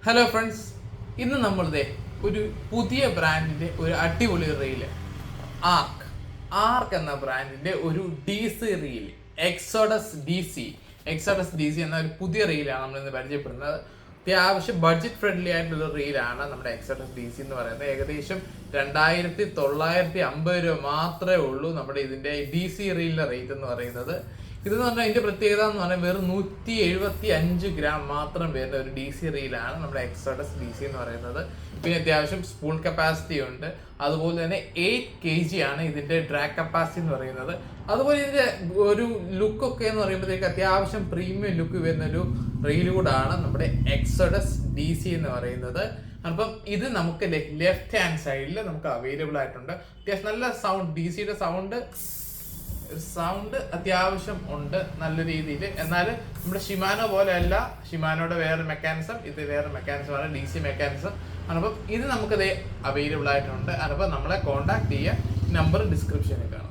Hello friends, ഇന്ന് നമ്മളുടെ ഒരു പുതിയ ബ്രാൻഡിന്റെ ഒരു അടിപൊളി റീല് ആർക്ക് എന്ന ബ്രാൻഡിന്റെ ഒരു D C reel exodus D C എന്ന ഒരു പുതിയ റീലാണ് നമ്മൾ ഇന്ന് പരിചയപ്പെടുന്നത്. അത്യാവശ്യം ബഡ്ജറ്റ് ഫ്രണ്ട്ലി ആയിട്ടുള്ള റീലാണ് നമ്മുടെ എക്സോഡസ് ഡി സി എന്ന് പറയുന്നത്. ഏകദേശം 2950 രൂപ മാത്രമേ ഉള്ളൂ നമ്മുടെ ഇതിന്റെ ഡി സി റീലിന്റെ റേറ്റ് എന്ന് പറയുന്നത്. ഇതെന്ന് പറഞ്ഞാൽ ഇതിന്റെ പ്രത്യേകത എന്ന് പറഞ്ഞാൽ വെറും 175 ഗ്രാം മാത്രം വരുന്ന ഒരു ഡി സി റീലാണ് നമ്മുടെ എക്സോഡസ് ഡി സി എന്ന് പറയുന്നത്. പിന്നെ അത്യാവശ്യം സ്പൂൺ കപ്പാസിറ്റി ഉണ്ട്. അതുപോലെ തന്നെ 8 kg ആണ് ഇതിന്റെ ഡ്രാഗ് കപ്പാസിറ്റി എന്ന് പറയുന്നത്. അതുപോലെ ഇതിന്റെ ഒരു ലുക്കൊക്കെ എന്ന് പറയുമ്പോഴത്തേക്ക് അത്യാവശ്യം പ്രീമിയം ലുക്ക് വരുന്ന ഒരു റീൽ കൂടാണ് നമ്മുടെ എക്സോഡസ് ഡി സി എന്ന് പറയുന്നത്. അപ്പം ഇത് നമുക്ക് ലെഫ്റ്റ് ഹാൻഡ് സൈഡിൽ നമുക്ക് അവൈലബിൾ ആയിട്ടുണ്ട്. അത്യാവശ്യം നല്ല സൗണ്ട്, ഡി സിയുടെ സൗണ്ട് അത്യാവശ്യം ഉണ്ട് നല്ല രീതിയിൽ. എന്നാൽ നമ്മുടെ ഷിമാനോ പോലെ അല്ല, ഷിമാനോയുടെ വേറെ മെക്കാനിസം, ഇത് വേറെ മെക്കാനിസമാണ്, ഡി സി മെക്കാനിസം. അപ്പം ഇത് നമുക്കത് അവൈലബിൾ ആയിട്ടുണ്ട്. അപ്പം നമ്മളെ കോൺടാക്ട് ചെയ്യുക, നമ്പർ ഡിസ്ക്രിപ്ഷനിൽ കാണാം.